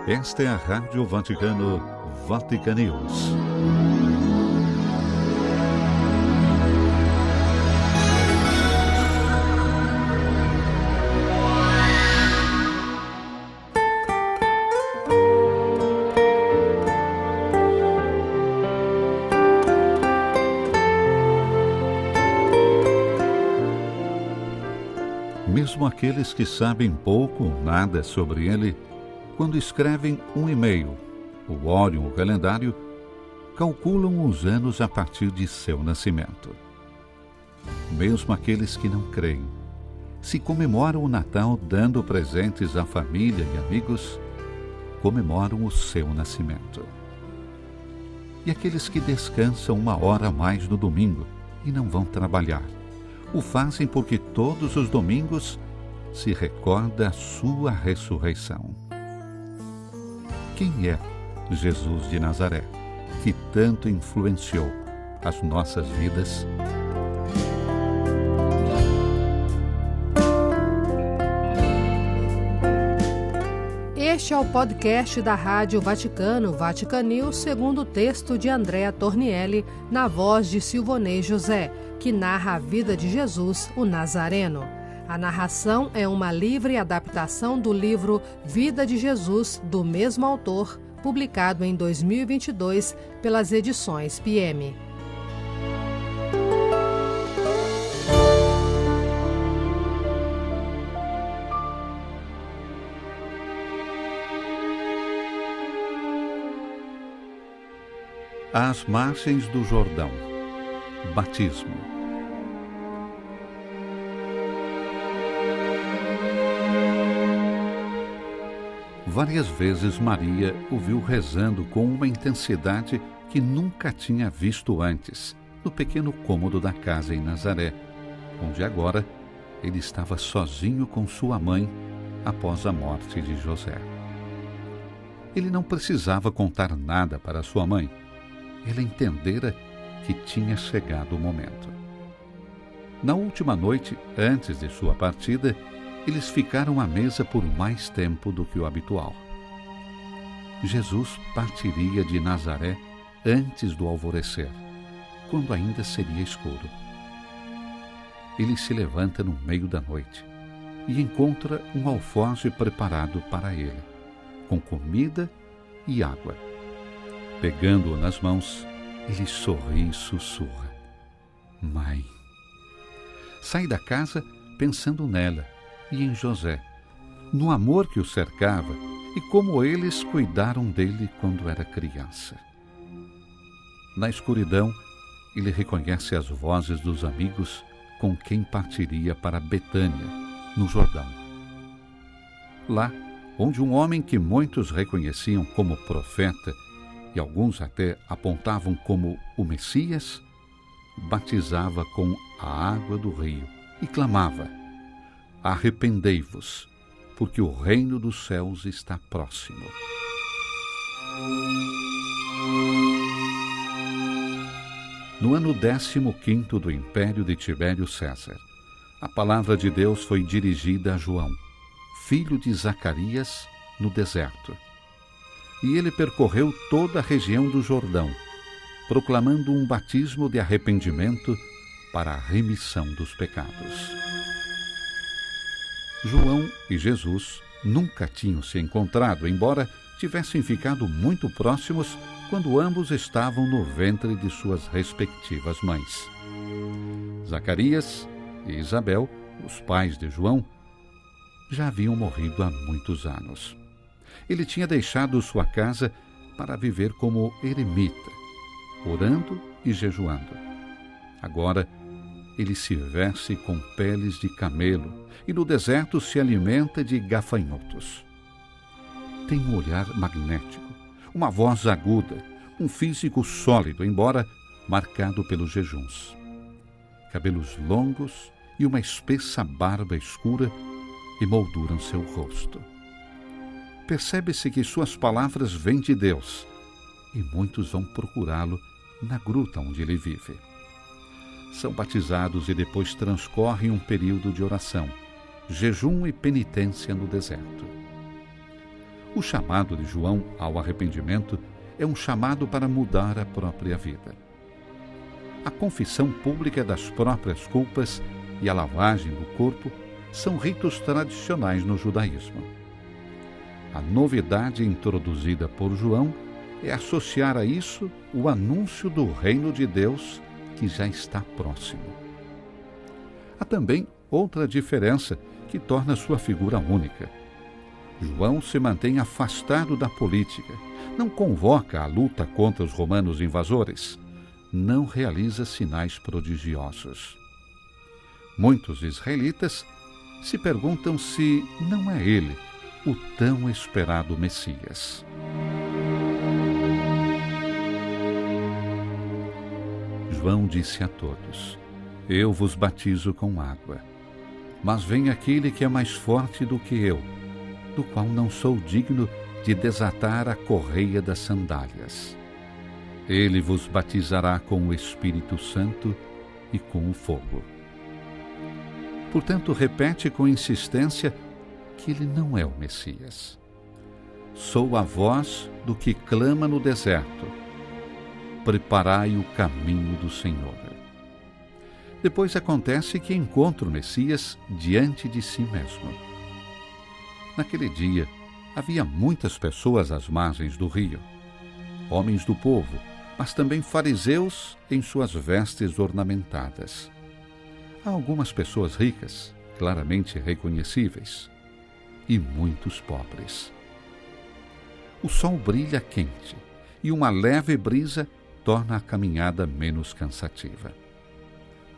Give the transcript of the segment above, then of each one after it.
Esta é a Rádio Vaticano, Vatican News. Mesmo aqueles que sabem pouco ou nada sobre ele, quando escrevem um e-mail ou olham o calendário, calculam os anos a partir de seu nascimento. Mesmo aqueles que não creem, se comemoram o Natal dando presentes à família e amigos, comemoram o seu nascimento. E aqueles que descansam uma hora a mais no domingo e não vão trabalhar, o fazem porque todos os domingos se recorda a sua ressurreição. Quem é Jesus de Nazaré, que tanto influenciou as nossas vidas? Este é o podcast da Rádio Vaticano, Vatican News, segundo o texto de Andrea Tornielli, na voz de Silvonei José, que narra a vida de Jesus, o Nazareno. A narração é uma livre adaptação do livro Vida de Jesus, do mesmo autor, publicado em 2022 pelas edições PM. Às margens do Jordão. Batismo. Várias vezes Maria o viu rezando com uma intensidade que nunca tinha visto antes, no pequeno cômodo da casa em Nazaré, onde agora ele estava sozinho com sua mãe após a morte de José. Ele não precisava contar nada para sua mãe. Ela entendera que tinha chegado o momento. Na última noite, antes de sua partida, eles ficaram à mesa por mais tempo do que o habitual. Jesus partiria de Nazaré antes do alvorecer, quando ainda seria escuro. Ele se levanta no meio da noite e encontra um alforje preparado para ele, com comida e água. Pegando-o nas mãos, ele sorri e sussurra: Mãe. Sai da casa pensando nela e em José, no amor que o cercava e como eles cuidaram dele quando era criança. Na escuridão, ele reconhece as vozes dos amigos com quem partiria para Betânia, no Jordão. Lá, onde um homem que muitos reconheciam como profeta e alguns até apontavam como o Messias, batizava com a água do rio e clamava: Arrependei-vos, porque o reino dos céus está próximo. No ano 15º do Império de Tibério César, a palavra de Deus foi dirigida a João, filho de Zacarias, no deserto. E ele percorreu toda a região do Jordão, proclamando um batismo de arrependimento para a remissão dos pecados. João e Jesus nunca tinham se encontrado, embora tivessem ficado muito próximos quando ambos estavam no ventre de suas respectivas mães. Zacarias e Isabel, os pais de João, já haviam morrido há muitos anos. Ele tinha deixado sua casa para viver como eremita, orando e jejuando. Agora, ele se veste com peles de camelo e no deserto se alimenta de gafanhotos. Tem um olhar magnético, uma voz aguda, um físico sólido, embora marcado pelos jejuns. Cabelos longos e uma espessa barba escura emolduram seu rosto. Percebe-se que suas palavras vêm de Deus e muitos vão procurá-lo na gruta onde ele vive. São batizados e depois transcorrem um período de oração, jejum e penitência no deserto. O chamado de João ao arrependimento é um chamado para mudar a própria vida. A confissão pública das próprias culpas e a lavagem do corpo são ritos tradicionais no judaísmo. A novidade introduzida por João é associar a isso o anúncio do reino de Deus que já está próximo. Há também outra diferença que torna sua figura única. João se mantém afastado da política, não convoca a luta contra os romanos invasores, não realiza sinais prodigiosos. Muitos israelitas se perguntam se não é ele o tão esperado Messias. João disse a todos: Eu vos batizo com água, mas vem aquele que é mais forte do que eu, do qual não sou digno de desatar a correia das sandálias. Ele vos batizará com o Espírito Santo e com o fogo. Portanto, repete com insistência que ele não é o Messias. Sou a voz do que clama no deserto: preparai o caminho do Senhor. Depois acontece que encontra o Messias diante de si mesmo. Naquele dia, havia muitas pessoas às margens do rio, homens do povo, mas também fariseus em suas vestes ornamentadas. Há algumas pessoas ricas, claramente reconhecíveis, e muitos pobres. O sol brilha quente e uma leve brisa torna a caminhada menos cansativa.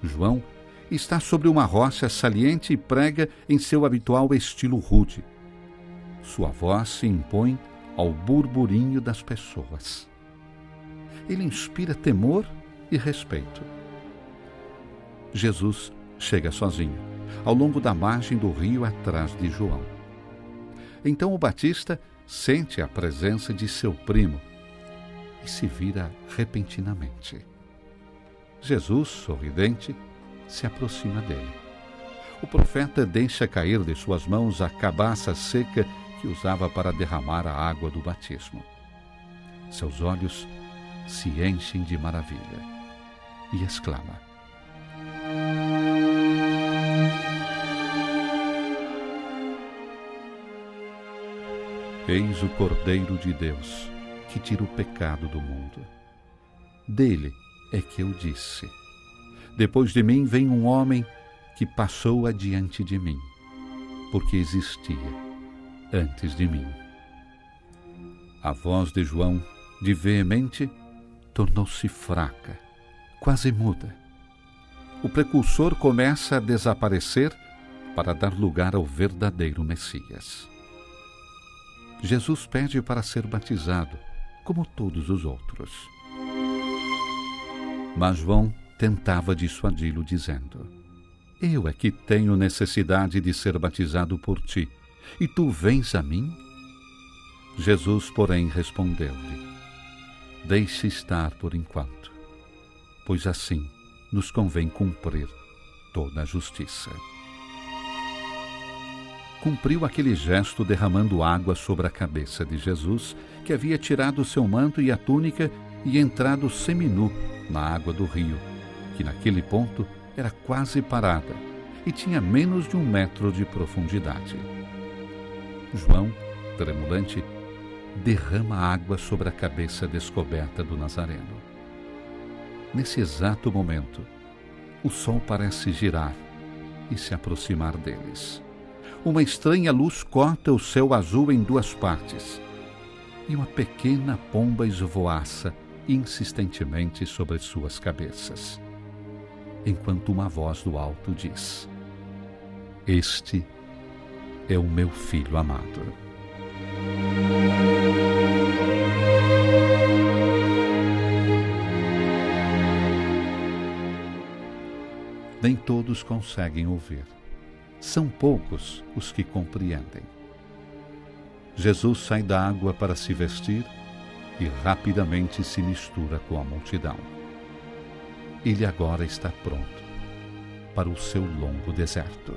João está sobre uma rocha saliente e prega em seu habitual estilo rude. Sua voz se impõe ao burburinho das pessoas. Ele inspira temor e respeito. Jesus chega sozinho, ao longo da margem do rio atrás de João. Então o Batista sente a presença de seu primo e se vira repentinamente. Jesus, sorridente, se aproxima dele. O profeta deixa cair de suas mãos a cabaça seca que usava para derramar a água do batismo. Seus olhos se enchem de maravilha e exclama: Eis o Cordeiro de Deus, que tira o pecado do mundo. Dele é que eu disse: depois de mim vem um homem que passou adiante de mim, porque existia antes de mim. A voz de João, de veemente, tornou-se fraca, quase muda. O precursor começa a desaparecer para dar lugar ao verdadeiro Messias. Jesus pede para ser batizado, como todos os outros. Mas João tentava dissuadi-lo, dizendo: Eu é que tenho necessidade de ser batizado por ti, e tu vens a mim? Jesus, porém, respondeu-lhe: Deixe estar por enquanto, pois assim nos convém cumprir toda a justiça. Cumpriu aquele gesto derramando água sobre a cabeça de Jesus, que havia tirado seu manto e a túnica e entrado seminu na água do rio, que naquele ponto era quase parada e tinha menos de 1 metro de profundidade. João, tremulante, derrama água sobre a cabeça descoberta do Nazareno. Nesse exato momento, o sol parece girar e se aproximar deles. Uma estranha luz corta o céu azul em 2 partes, e uma pequena pomba esvoaça insistentemente sobre suas cabeças, enquanto uma voz do alto diz: Este é o meu filho amado. Nem todos conseguem ouvir. São poucos os que compreendem. Jesus sai da água para se vestir e rapidamente se mistura com a multidão. Ele agora está pronto para o seu longo deserto.